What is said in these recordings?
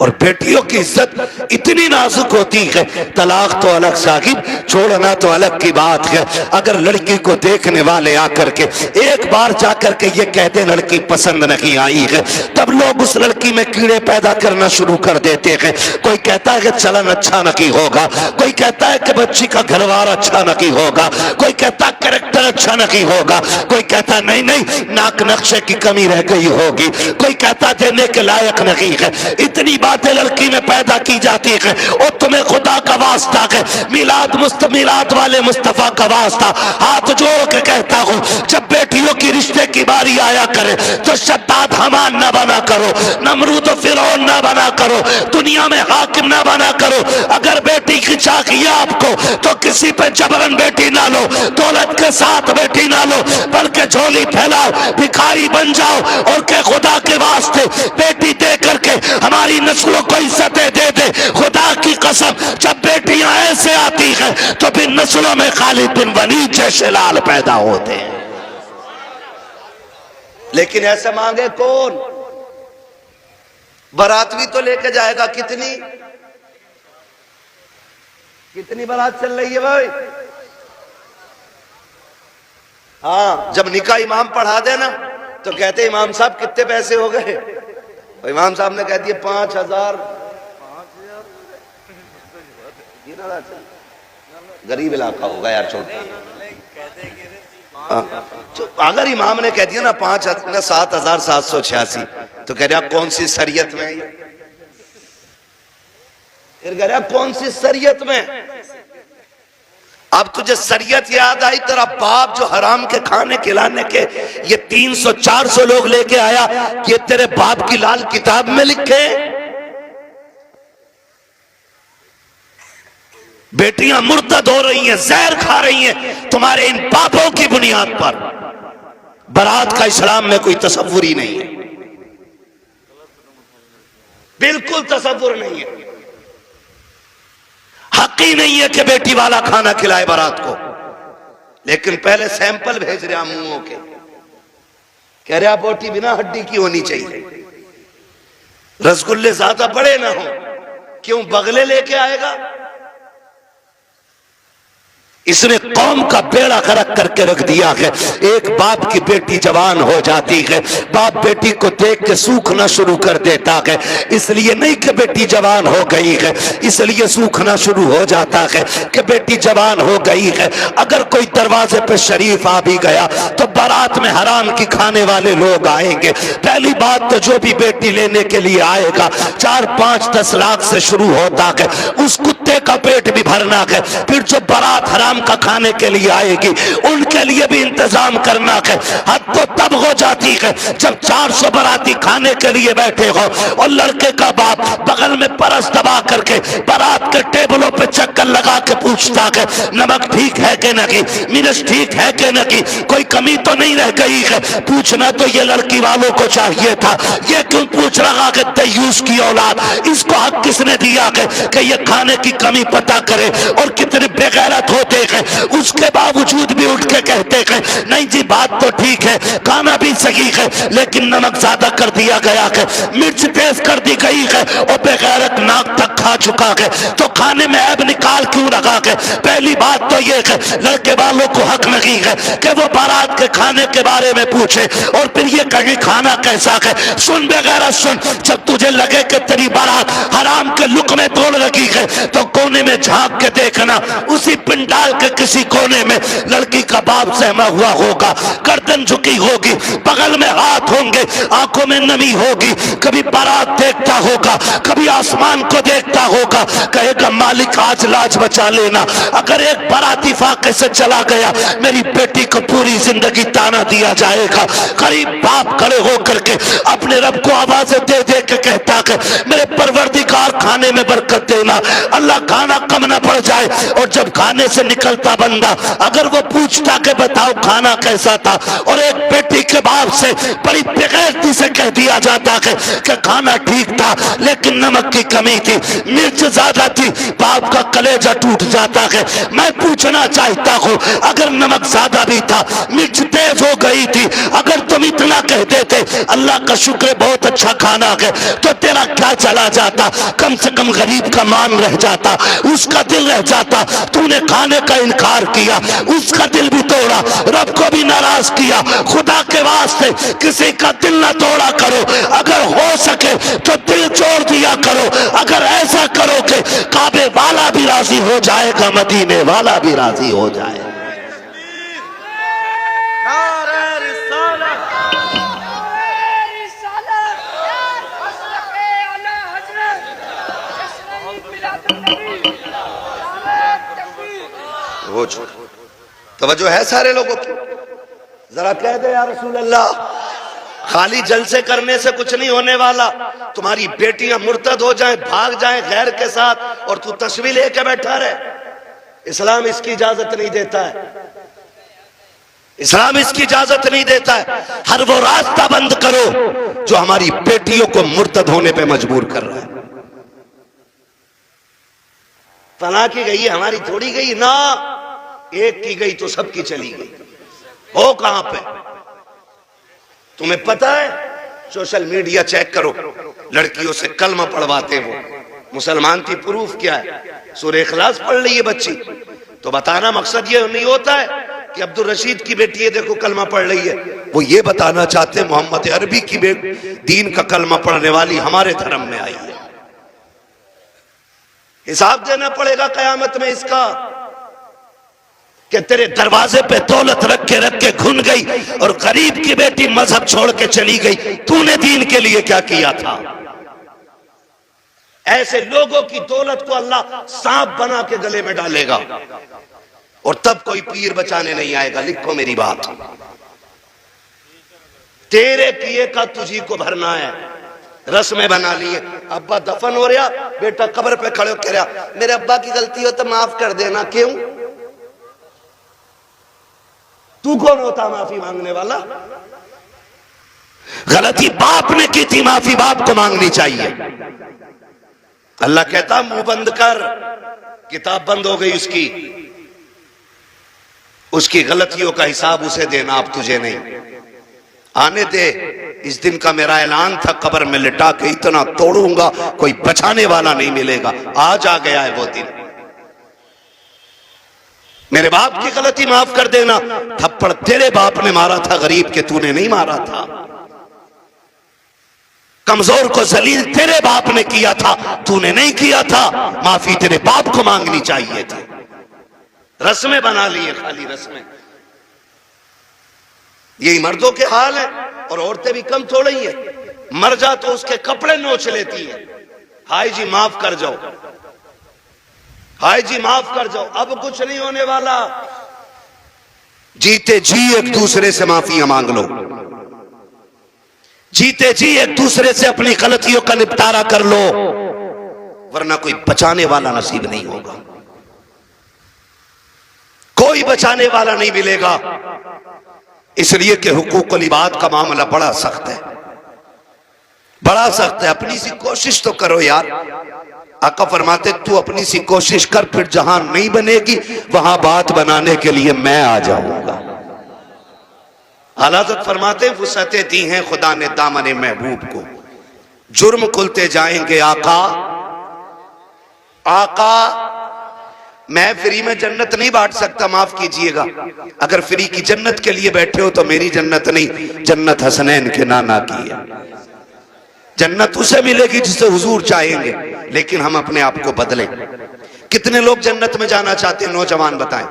और बेटियों की इज्जत इतनी नाजुक होती है, तलाक तो अलग साहिब, छोड़ना तो अलग की बात है। अगर लड़की को देखने वाले आकर के एक बार जाकर के ये कहते लड़की पसंद नहीं आई है, तब लोग उस लड़की में कीड़े पैदा करना शुरू कर देते हैं। कोई कहता है कि चलन अच्छा नहीं होगा, कोई कहता है कि बच्ची का घरवार अच्छा नहीं होगा, कोई कहता है कैरेक्टर अच्छा नहीं होगा, कोई कहता नहीं नहीं नाक नक्शे की कमी रह गई होगी, कोई कहता देने के लायक नहीं है। इतनी बातें लड़की में पैदा की जाती है। और तुम्हें खुदा का वास्ता है, मिलाद वाले मुस्तफा का वास्ता, हाथ जोड़ के कहता हूं, जब बेटियों की रिश्ते की बारी आया करे तो शद्दाद हमान ना बना करो, नमरूद फिरौन ना बना करो, दुनिया में हाकिम ना बना करो। अगर बेटी की चाहिए आपको तो किसी पे जबरन बेटी ना लो, दौलत के साथ बेटी ना लो, बल्कि झोली फैलाओ, भिखारी बन जाओ और के खुदा के वास्ते बेटी दे करके हमारी नस्लों को इज्जतें दे दे। खुदा की कसम, जब बेटियां ऐसे आती हैं तो फिर नस्लों में खालिद बिन वलीद जैसे लाल पैदा होते हैं। लेकिन ऐसा मांगे कौन? बारात भी तो लेके जाएगा। कितनी बारात चल रही है भाई? हाँ, जब निकाह इमाम पढ़ा देना तो कहते इमाम साहब कितने पैसे हो गए? इमाम साहब ने कह दिए 5,000। गरीब इलाका होगा यार, छोड़। अगर इमाम ने कह दिया ना 7,786 तो कह रहा कौन सी शरीयत में? फिर कह रहा कौन सी शरीयत में? अब तुझे शरीयत याद आई, तेरा बाप जो हराम के खाने खिलाने के ये 300-400 लोग लेके आया, ये तेरे बाप की लाल किताब में लिखे? बेटियां मुर्तद हो रही हैं, जहर खा रही हैं तुम्हारे इन पापों की बुनियाद पर। बारात का इस्लाम में कोई तसव्वुर ही नहीं है, बिल्कुल तसव्वुर नहीं है। हक ही नहीं है कि बेटी वाला खाना खिलाए बारात को। लेकिन पहले सैंपल भेज रहा मुंहों के, कह रहा बोटी बिना हड्डी की होनी चाहिए, रसगुल्ले ज्यादा बड़े ना हो। क्यों? बगले लेके आएगा। इसने कौम का बेड़ा गर्क करके रख दिया है। एक बाप की बेटी जवान हो जाती है, बाप बेटी को देख के सूखना शुरू कर देता है। इसलिए नहीं कि बेटी जवान हो गई है, इसलिए सूखना शुरू हो जाता है कि बेटी जवान हो गई है। अगर कोई दरवाजे पे शरीफ आ भी गया तो बारात में हराम की खाने वाले लोग आएंगे। पहली बात तो जो भी बेटी लेने के लिए आएगा 4-5-10 लाख से शुरू होता है, उस कुत्ते का पेट भी भरना है। फिर जो बारात हराम का खाने के लिए आएगी उनके लिए भी इंतजाम करना है। हद तो तब हो जाती है जब 400 बाराती खाने के लिए बैठे हो और लड़के का बाप बगल में परस दबा करके बारात के टेबलों पे चक्कर लगा के पूछता है नमक ठीक है कि नहीं, मिर्च ठीक है कि नहीं, कोई कमी तो नहीं रह गई है। पूछना तो ये लड़की वालों को चाहिए था, ये क्यों पूछ रहा है तयूस की औलाद? इसको हक किसने दिया है कि ये खाने की कमी पता करे? और कितने बेगैरत होते हैं, उसके बावजूद भी उठ के कहते हैं नहीं जी बात तो ठीक है, खाना भी सही है, लेकिन नमक ज्यादा कर दिया गया है, मिर्च तेज कर दी गई है और बेगैरत नाक तक खा चुका है, तो खाने में ऐब निकाल क्यों रखा है? पहली बात तो ये है लड़के वालों को हक नहीं है कि वो बारात के खाने के बारे में पूछे और फिर ये कहे खाना कैसा है। सुन बेगैरत सुन, जब तुझे लगे कि तेरी बारात हराम के लुक में तोड़ रखी है तो कोने में झांक के देखना, उसी पिंडाल के किसी कोने में लड़की का बाप सहमा हुआ होगा, गर्दन झुकी होगी, बगल में हाथ होंगे, आंखों में नमी होगी, कभी बारात देखता होगा, कभी आसमान को देखता होगा, कहेगा मालिक आज लाज बचा लेना। अगर एक बाराती फाके से चला गया मेरी बेटी को पूरी जिंदगी ताना दिया जाएगा। करीब बाप खड़े होकर के अपने रब को आवाजें दे दे के कहता है मेरे परवरदिगार खाने में बरकत देना, अल्लाह खाना कम ना पड़ जाए। और जब खाने से निकलता बंदा अगर वो पूछता कि बताओ खाना कैसा था, और एक बेटी के बाप से बड़ी बेगैरती से कह दिया जाता है कि खाना ठीक था लेकिन नमक की कमी थी, मिर्च ज्यादा थी, बाप का कलेजा टूट जाता है। मैं पूछना चाहता हूँ, अगर नमक ज्यादा भी था, मिर्च तेज हो गई थी, अगर तुम इतना कह देते अल्लाह का शुक्र बहुत अच्छा खाना है, तो तेरा क्या चला जाता? कम से कम गरीब का मान रह जाता, उसका दिल रह जाता। तूने खाने का इनकार किया, उसका दिल भी तोड़ा, रब को भी नाराज किया। खुदा के वास्ते किसी का दिल ना तोड़ा करो, अगर हो सके तो दिल जोड़ दिया करो। अगर ऐसा करोगे काबे वाला भी राजी हो जाएगा, मदीने वाला भी राजी हो जाएगा। तवज्जो है सारे लोगों की? जरा कह दे या रसूल अल्लाह, खाली जलसे करने से कुछ नहीं होने वाला। तुम्हारी बेटियां मुर्तद हो जाएं, भाग जाएं गैर के साथ, और तू तस्वीर लेके बैठा रहे। इस्लाम इसकी इजाजत नहीं देता है, इस्लाम इसकी इजाजत नहीं देता है। हर वो रास्ता बंद करो जो हमारी बेटियों को मुर्तद होने पे मजबूर कर रहा है। फला की गई हमारी थोड़ी गई ना, एक की गई तो सबकी चली गई। हो कहां पे? तुम्हें पता है, सोशल मीडिया चेक करो, लड़कियों से कलमा पढ़वाते हो। मुसलमान की प्रूफ क्या है? सूरह इखलास पढ़ रही है बच्ची, तो बताना मकसद ये नहीं होता है कि अब्दुल रशीद की बेटी है देखो कलमा पढ़ रही है। वो ये बताना चाहते मोहम्मद अरबी की बेटी दीन का कलमा पढ़ने वाली हमारे धर्म में आई है। हिसाब देना पड़ेगा कयामत में इसका, कि तेरे दरवाजे पे दौलत रख के घुन गई और गरीब की बेटी मजहब छोड़ के चली गई। तूने दीन के लिए क्या किया था? ऐसे लोगों की दौलत को अल्लाह सांप बना के गले में डालेगा, और तब कोई पीर बचाने नहीं आएगा। लिखो मेरी बात, तेरे किए का तुझी को भरना है। रस्में बना लिए, अब्बा दफन हो रहा, बेटा कब्र पे खड़े हो कह रहा मेरे अब्बा की गलती हो तो माफ कर देना। क्यों? तू कौन होता माफी मांगने वाला? गलती बाप ने की थी, माफी बाप को मांगनी चाहिए। अल्लाह कहता मुंह बंद कर, किताब बंद हो गई उसकी, उसकी गलतियों का हिसाब उसे देना, अब तुझे नहीं। आने दे, इस दिन का मेरा ऐलान था, कब्र में लिटा के इतना तोड़ूंगा कोई बचाने वाला नहीं मिलेगा। आज आ गया है वो दिन। मेरे बाप की गलती माफ कर देना। थप्पड़ तेरे बाप ने मारा था गरीब के, तूने नहीं मारा था। कमजोर को जलील तेरे बाप ने किया था, तूने नहीं किया था। माफी तेरे बाप को मांगनी चाहिए थी। रस्में बना लिए, खाली रस्में। यही मर्दों के हाल है, और औरतें भी कम थोड़ी है। मर जा तो उसके कपड़े नोच लेती है। हाय जी माफ कर जाओ, हाय जी माफ कर जाओ, अब कुछ नहीं होने वाला। जीते जी एक दूसरे से माफियां मांग लो, जीते जी एक दूसरे से अपनी गलतियों का निपटारा कर लो, वरना कोई बचाने वाला नसीब नहीं होगा, कोई बचाने वाला नहीं मिलेगा। इसलिए कि हुकूकुल इबाद का मामला बड़ा सख्त है, बड़ा सख्त है। अपनी सी कोशिश तो करो यार। आका फरमाते तू अपनी सी कोशिश कर, फिर जहां नहीं बनेगी वहां बात बनाने के लिए मैं आ जाऊंगा। हज़रत फरमाते वुसअतें दी हैं खुदा ने दामन महबूब को, जुर्म खुलते जाएंगे आका। आका मैं फ्री में जन्नत नहीं बांट सकता, माफ कीजिएगा। अगर फ्री की जन्नत के लिए बैठे हो तो मेरी जन्नत नहीं, जन्नत हसनैन के नाना की है। जन्नत उसे मिलेगी जिसे हुजूर चाहेंगे, लेकिन हम अपने आप को बदलें। कितने लोग जन्नत में जाना चाहते हैं? नौजवान बताएं,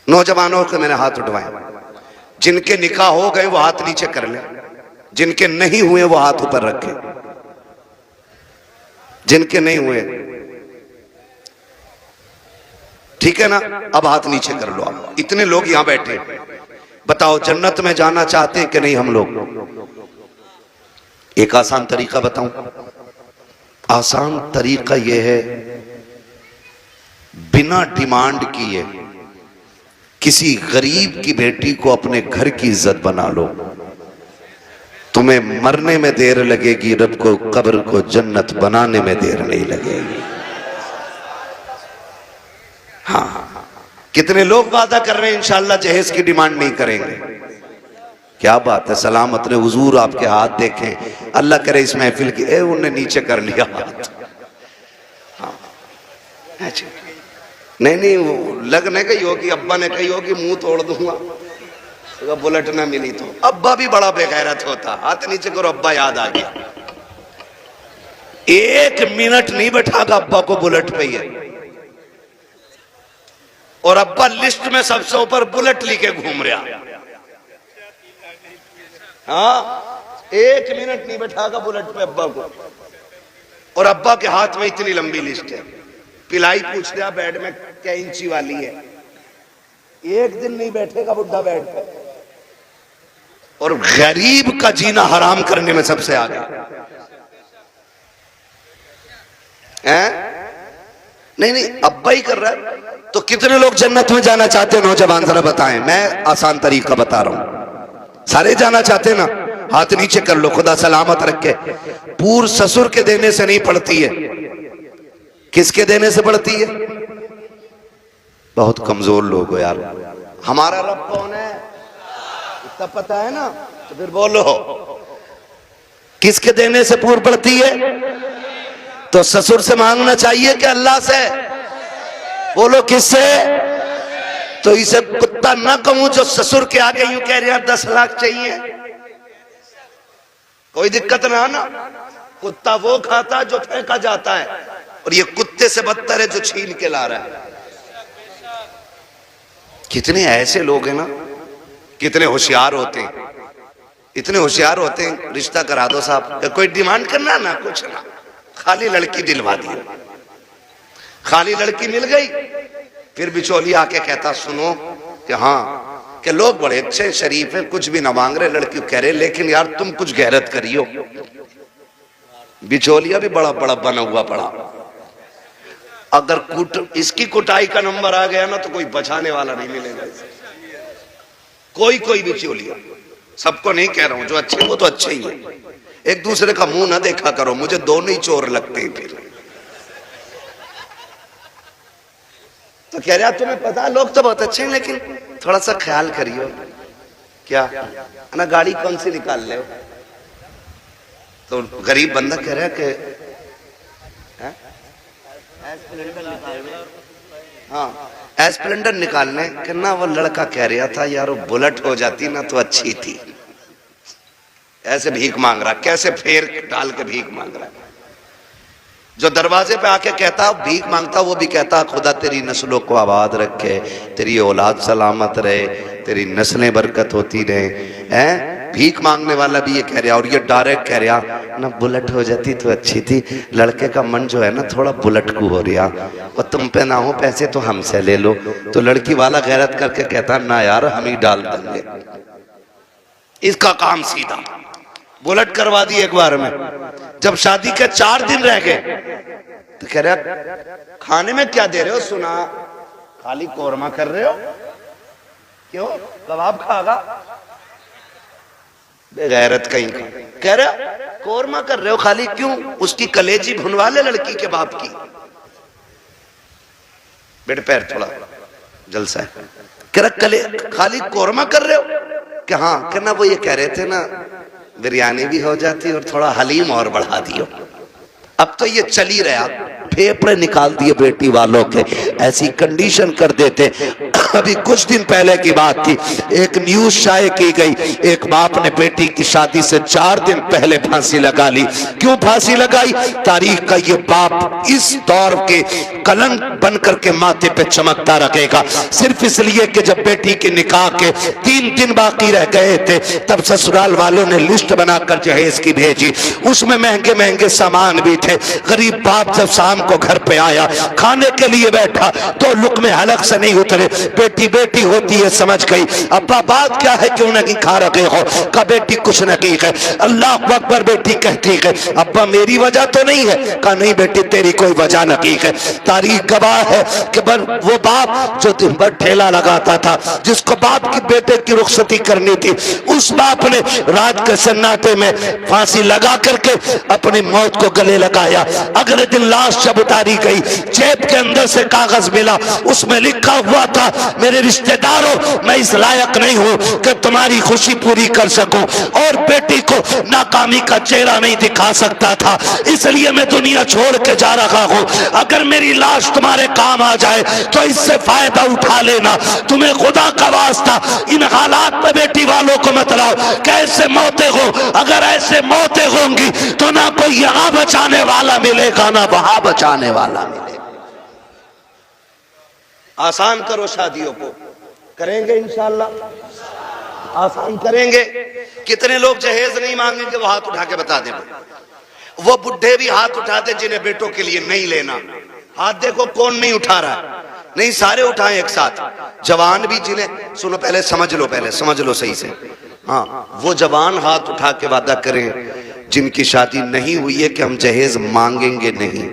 नौजवानों के मैंने हाथ उठवाएं। जिनके निकाह हो गए वो हाथ नीचे कर लें, जिनके नहीं हुए वो हाथ ऊपर रखें। जिनके नहीं हुए ठीक है ना, अब हाथ नीचे कर लो आप। इतने लोग यहां बैठे, बताओ जन्नत में जाना चाहते हैं कि नहीं हम लोग? एक आसान तरीका बताऊं, आसान तरीका यह है, बिना डिमांड किए किसी गरीब की बेटी को अपने घर की इज्जत बना लो। तुम्हें मरने में देर लगेगी, रब को कब्र को जन्नत बनाने में देर नहीं लगेगी। हाँ, कितने लोग वादा कर रहे हैं इंशाअल्लाह जहेज की डिमांड नहीं करेंगे। क्या बात है, सलामत ने हुजूर आपके हाथ देखें, अल्लाह करे इस महफिल की। उन्होंने नीचे कर लिया हाथ। हाँ, नहीं वो लगने कही होगी, अब्बा ने कही होगी मुंह तोड़ दूंगा तो बुलेट ना मिली तो। अब्बा भी बड़ा बेगैरत होता, हाथ नीचे करो, अब्बा याद आ गया। 1 मिनट नहीं बैठागा अब्बा को बुलेट पे ही है, और अब्बा लिस्ट में सबसे ऊपर बुलेट लेके घूम रहा। हाँ, 1 मिनट नहीं बैठागा बुलेट पे अब्बा को, और अब्बा के हाथ में इतनी लंबी लिस्ट है। पिलाई पूछ लिया बेड में क्या इंची वाली है, 1 दिन नहीं बैठेगा बुढ़ा बेड पे। और गरीब का जीना हराम करने में सबसे आगे हैं? नहीं अब्बा ही कर रहा है। तो कितने लोग जन्नत में जाना चाहते हैं नौजवान, जरा बताएं। मैं आसान तरीका बता रहा हूं, सारे जाना चाहते हैं ना? हाथ नीचे कर लो, खुदा सलामत रखे। पूर्व ससुर के देने से नहीं पड़ती है, किसके देने से पड़ती है? बहुत कमजोर लोग हो यार। हमारा रब कौन है इतना पता है ना? तो फिर बोलो किसके देने से पूर्व पड़ती है? तो ससुर से मांगना चाहिए कि अल्लाह से? बोलो किससे? तो इसे कुत्ता ना कहूं जो ससुर के आगे यूं कह रहा 10 लाख चाहिए, कोई दिक्कत ना। कुत्ता वो खाता जो फेंका जाता है, और ये कुत्ते से बदतर है जो छीन के ला रहा है। कितने ऐसे लोग हैं ना, कितने होशियार होते हैं, इतने होशियार होते हैं। रिश्ता करा दो साहब, कोई डिमांड करना ना, कुछ ना, खाली लड़की दिलवा दी। खाली लड़की मिल गई, फिर बिचौली आके कहता सुनो कि हाँ, कि लोग बड़े अच्छे शरीफ हैं, कुछ भी ना मांग रहे, लड़की कह रहे लेकिन यार तुम कुछ गैरत करियो। बिचौलिया भी बड़ा बड़ा बना हुआ पड़ा। अगर इसकी कुटाई का नंबर आ गया ना तो कोई बचाने वाला नहीं मिलेगा। कोई बिचौलिया, सबको नहीं कह रहा हूं, जो अच्छे वो तो अच्छे ही है। एक दूसरे का मुंह ना देखा करो, मुझे दोनों ही चोर लगते हैं। फिर तो कह रहा तुम्हें पता लोग तो बहुत अच्छे हैं, लेकिन थोड़ा सा ख्याल करियो। क्या ना, गाड़ी कौन सी निकाल ले? तो गरीब बंदा कह रहा है कि हाँ एस्प्लेंडर निकालने कि ना, वो लड़का कह रहा था यार वो बुलेट हो जाती ना तो अच्छी थी। ऐसे भीख मांग रहा, कैसे फेर डाल के भीख मांग रहा। जो दरवाजे पे आके कहता भीख मांगता, वो भी कहता खुदा तेरी नस्लों को आबाद रखे, तेरी औलाद सलामत रहे, तेरी नस्लें बरकत होती रहे। हैं? भीख मांगने वाला भी ये कह रहा, और ये डायरेक्ट कह रहा ना बुलेट हो जाती तो अच्छी थी। लड़के का मन जो है ना थोड़ा बुलेट को हो रहा, और तुम पे ना हो पैसे तो हमसे ले लो। तो लड़की वाला गैरत करके कहता ना यार हम ही डाल देंगे। इसका काम सीधा बुलेट करवा दी एक बार में। जब शादी के 4 दिन रह गए तो कह रहा खाने में क्या दे रहे हो? सुना खाली कोरमा कर रहे हो, क्यों कबाब खागा? बेगैरत कहीं का। कह रहा कोरमा कर रहे हो खाली, क्यों? उसकी कलेजी भुनवा ले लड़की के बाप की। बेटे पैर थोड़ा जलसा है। कह रहा खाली कोरमा कर रहे हो? कि हाँ। कहना वो ये कह रहे थे ना बिरयानी भी हो जाती और थोड़ा हलीम और बढ़ा दियो। अब तो ये चल ही रहा, फेफड़े निकाल दिए बेटी वालों के, ऐसी कंडीशन कर देते। अभी कुछ दिन पहले की बात थी, एक न्यूज शाये की गई, एक बाप ने बेटी की शादी से 4 दिन पहले फांसी लगा ली। क्यों फांसी लगाई? तारीख का ये बाप इस दौर के कलंक बन करके माथे पे चमकता रखेगा, सिर्फ इसलिए कि जब बेटी के निकाह के 3 दिन बाकी रह गए थे तब ससुराल वालों ने लिस्ट बनाकर जहेज की भेजी। उसमें महंगे महंगे सामान भी थे। गरीब बाप जब शाम को घर पे आया, खाने के लिए बैठा तो लुक़मे हलक से नहीं उतरे। बेटी बेटी होती है, समझ गई। अब्बा बात क्या है, क्यों नहीं खा रहे हो? का बेटी कुछ नहीं है। अल्लाह अकबर। बेटी कहती है अब्बा मेरी वजह तो नहीं है? कहा नहीं बेटी तेरी कोई वजह नहीं है। तारीख गवाह है कि वो बाप जो दिन भर ठेला लगाता था, जिसको बाप की बेटे की रुखसती करनी थी, उस बाप ने रात के सन्नाटे में फांसी लगा करके अपनी मौत को गले लगाया। अगले दिन लाश जब उतारी गई, जेब के अंदर से कागज मिला, उसमें लिखा हुआ था मेरे रिश्तेदारों, मैं इस लायक नहीं हूं कि तुम्हारी खुशी पूरी कर सकूं, और बेटी को नाकामी का चेहरा नहीं दिखा सकता था, इसलिए मैं दुनिया छोड़ के जा रहा हूं। अगर मेरी लाश तुम्हारे काम आ जाए तो इससे फायदा उठा लेना। तुम्हें खुदा का वास्ता इन हालात में बेटी वालों को मत लाओ। कैसे मौतें हो, अगर ऐसे मौतें होंगी तो ना कोई यहां बचाने वाला मिलेगा ना वहां बचाने वाला मिलेगा। आसान करो शादियों को, करेंगे इंशाअल्लाह, आसान करेंगे। कितने लोग जहेज नहीं मांगेंगे वो हाथ उठा के बता दें। वो बुढ़े भी हाथ उठाते जिन्हें बेटों के लिए नहीं लेना। हाथ देखो कौन नहीं उठा रहा है, नहीं सारे उठाएं एक साथ। जवान भी जिन्हें, सुनो पहले समझ लो सही से। हाँ, वो जवान हाथ उठा के वादा करें जिनकी शादी नहीं हुई है कि हम जहेज मांगेंगे नहीं,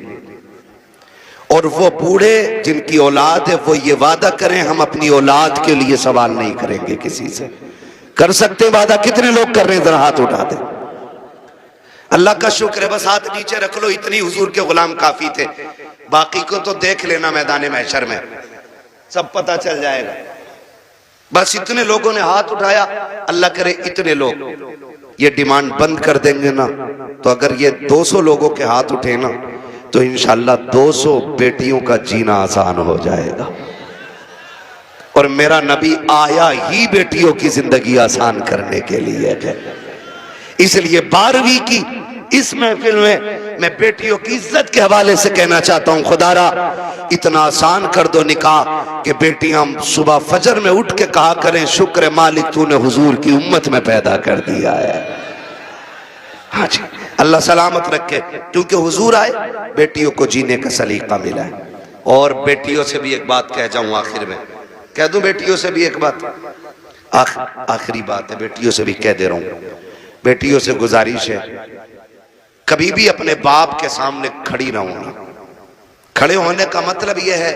और वो बूढ़े जिनकी औलाद है वो ये वादा करें हम अपनी औलाद के लिए सवाल नहीं करेंगे किसी से। कर सकते वादा? कितने लोग कर रहे हैं? जरा हाथ उठा दे। अल्लाह का शुक्र है, बस हाथ नीचे रख लो, इतनी हुजूर के गुलाम काफी थे। बाकी को तो देख लेना मैदान महशर में, सब पता चल जाएगा। बस इतने लोगों ने हाथ उठाया। अल्लाह करे इतने लोग ये डिमांड बंद कर देंगे ना, तो अगर ये 200 लोगों के हाथ उठे ना तो इंशाअल्लाह 200 बेटियों का जीना आसान हो जाएगा। और मेरा नबी आया ही बेटियों की जिंदगी आसान करने के लिए है। इसलिए 12वीं की इस महफिल में मैं बेटियों की इज्जत के हवाले से कहना चाहता हूं, खुदारा इतना आसान कर दो निकाह कि बेटियां सुबह फजर में उठ के कहा करें शुक्र मालिक तूने हुजूर की उम्मत में पैदा कर दिया है। हाँ जी, अल्लाह सलामत रखे, क्योंकि हुजूर आए, बेटियों को जीने का सलीका मिला है। और बेटियों से भी एक बात कह जाऊं आखिर में, कह दूं बेटियों से भी एक बात, आखिरी बात है, बेटियों से भी कह दे रहा हूं। बेटियों से गुजारिश है, कभी भी अपने बाप के सामने खड़ी ना होना। खड़े होने का मतलब यह है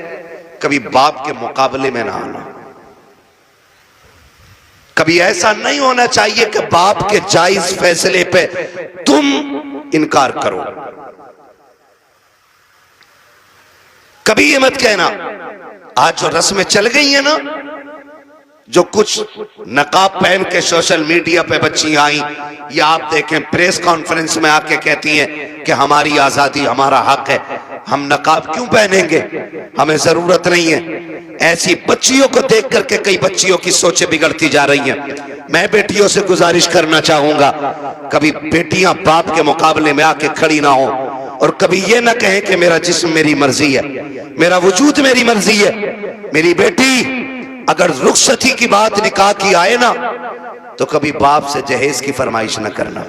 कभी बाप के मुकाबले में ना आना। कभी ऐसा नहीं होना चाहिए कि बाप के जायज फैसले पे तुम इनकार करो। कभी ये मत कहना। आज जो रस्में चल गई है ना, जो कुछ नकाब पहन के सोशल मीडिया पे बच्ची आई, या आप देखें प्रेस कॉन्फ्रेंस में आके कहती हैं कि हमारी आजादी हमारा हक है, हम नकाब क्यों पहनेंगे, हमें जरूरत नहीं है। ऐसी बच्चियों को देख करके कई बच्चियों की सोचें बिगड़ती जा रही हैं। मैं बेटियों से गुजारिश करना चाहूंगा, कभी बेटियां बाप के मुकाबले में आके खड़ी ना हो, और कभी ये ना कहें कि मेरा जिस्म मेरी मर्जी है, मेरा वजूद मेरी मर्जी है। मेरी बेटी अगर रुखसती की बात निकाह की आए ना, तो कभी बाप से जहेज की फरमाइश न करना।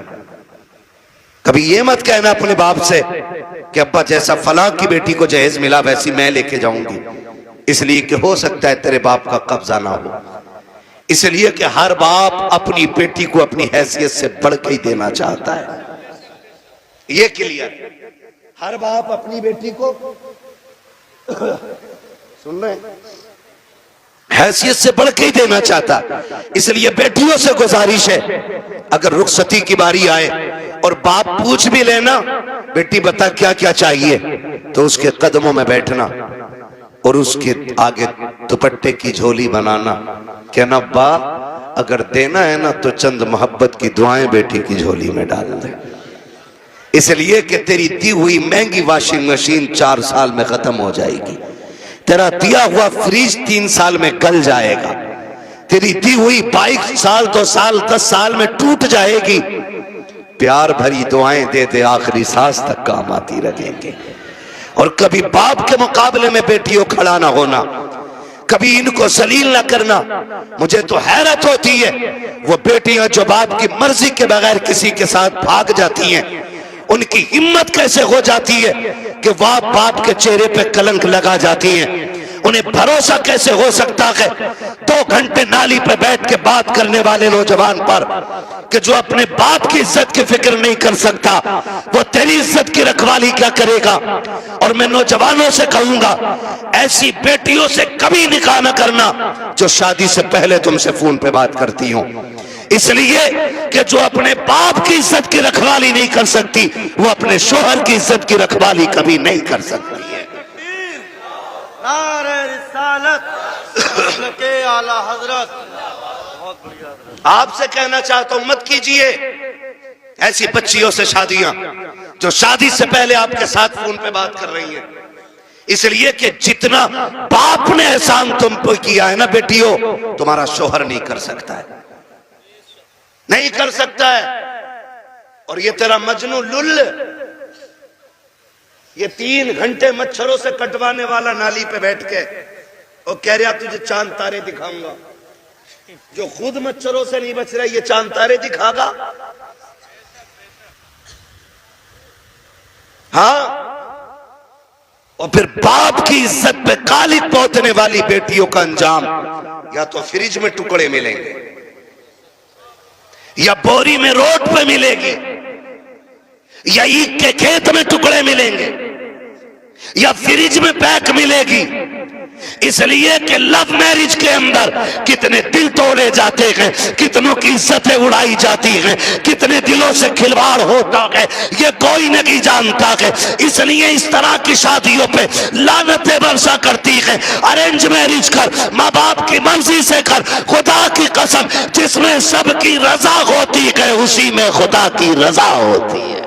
कभी ये मत कहना अपने बाप से कि अब्बा जैसा फलां की बेटी को जहेज मिला वैसी मैं लेके जाऊंगी, इसलिए कि हो सकता है तेरे बाप का कब्जा ना हो। इसलिए कि हर बाप अपनी बेटी को अपनी हैसियत से बढ़ के ही देना चाहता है। ये क्लियर, हर बाप अपनी बेटी को सुन रहे हैसियत से बढ़ के ही देना चाहता। इसलिए बेटियों से गुजारिश है, अगर रुखसती की बारी आए और बाप पूछ भी लेना बेटी बता क्या क्या चाहिए, तो उसके कदमों में बैठना और उसके आगे दुपट्टे की झोली बनाना, कहना बा अगर देना है ना तो चंद मोहब्बत की दुआएं बेटी की झोली में डाल दे, इसलिए कि तेरी दी हुई महंगी वॉशिंग मशीन 4 साल में खत्म हो जाएगी, तेरा दिया हुआ फ्रिज 3 साल में गल जाएगा, तेरी दी हुई बाइक साल 2 साल 10 साल में टूट जाएगी। प्यार भरी दुआएं दे दे आखिरी सांस तक काम आती रहेंगे। और कभी बाप के मुकाबले में बेटियों खड़ा ना होना, कभी इनको जलील ना करना। मुझे तो हैरत होती है वो बेटियां जो बाप की मर्जी के बगैर किसी के साथ भाग जाती हैं, उनकी हिम्मत कैसे हो जाती है कि वह बाप के चेहरे पे कलंक लगा जाती है। उन्हें भरोसा कैसे हो सकता है 2 घंटे नाली पे बैठ के बात करने वाले नौजवान पर कि जो अपने बाप की इज्जत की फिक्र नहीं कर सकता, वो तेरी इज्जत की रखवाली क्या करेगा। और मैं नौजवानों से कहूंगा, ऐसी बेटियों से कभी निकाह न करना जो शादी से पहले तुमसे फोन पे बात करती हो, इसलिए कि जो अपने बाप की इज्जत की रखवाली नहीं कर सकती, वो अपने शोहर की इज्जत की रखवाली कभी नहीं कर सकती है। नारे रिसालत के आला हजरत। बहुत बढ़िया। आपसे कहना चाहता हूं, मत कीजिए ऐसी बच्चियों से शादियां जो शादी से पहले आपके साथ फोन पे बात कर रही हैं, इसलिए कि जितना बाप ने एहसान तुम पर किया है ना बेटियों, तुम्हारा शोहर नहीं कर सकता है, नहीं कर सकता है। और ये तेरा मजनू लुल, ये 3 घंटे मच्छरों से कटवाने वाला नाली पे बैठ के और कह रहा तुझे चांद तारे दिखाऊंगा, जो खुद मच्छरों से नहीं बच रहा, ये चांद तारे दिखागा। हाँ, और फिर बाप की इज्जत पे कालिक पोतने वाली बेटियों का अंजाम या तो फ्रिज में टुकड़े मिलेंगे, या बोरी में रोड पे मिलेगी, या ईख के खेत में टुकड़े मिलेंगे, या फ्रिज में पैक मिलेगी। इसलिए कि लव मैरिज के अंदर कितने दिल तोड़े जाते हैं, कितनों की इज्जतें उड़ाई जाती हैं, कितने दिलों से खिलवाड़ होता है, ये कोई नहीं जानता है। इसलिए इस तरह की शादियों पे लानतें बरसा करती है। अरेंज मैरिज कर, माँ बाप की मर्जी से कर, खुदा की कसम जिसमें सबकी रजा होती है उसी में खुदा की रजा होती है।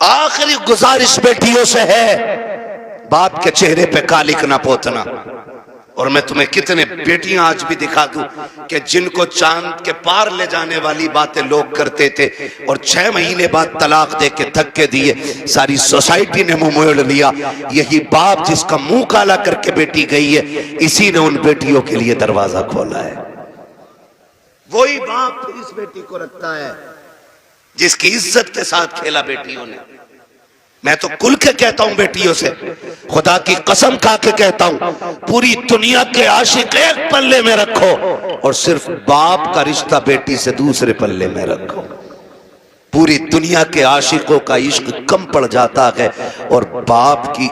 आखिरी गुजारिश बेटियों से है, बाप के चेहरे पे कालिक ना पोतना। और मैं तुम्हें कितने बेटियां आज भी दिखा दूं कि जिनको चांद के पार ले जाने वाली बातें लोग करते थे और 6 महीने बाद तलाक दे के धक्के दिए, सारी सोसाइटी ने मुंह मोड़ लिया। यही बाप जिसका मुंह काला करके बेटी गई है, इसी ने उन बेटियों के लिए दरवाजा खोला है। वही बाप फिर इस बेटी को रखता है जिसकी इज्जत के साथ खेला बेटियों ने। मैं तो खुल के कहता हूं बेटियों से, खुदा की कसम खा के कहता हूं, पूरी दुनिया के आशिक एक पल्ले में रखो और सिर्फ बाप का रिश्ता बेटी से दूसरे पल्ले में रखो। पूरी दुनिया के आशिकों का इश्क कम पड़ जाता है और बाप की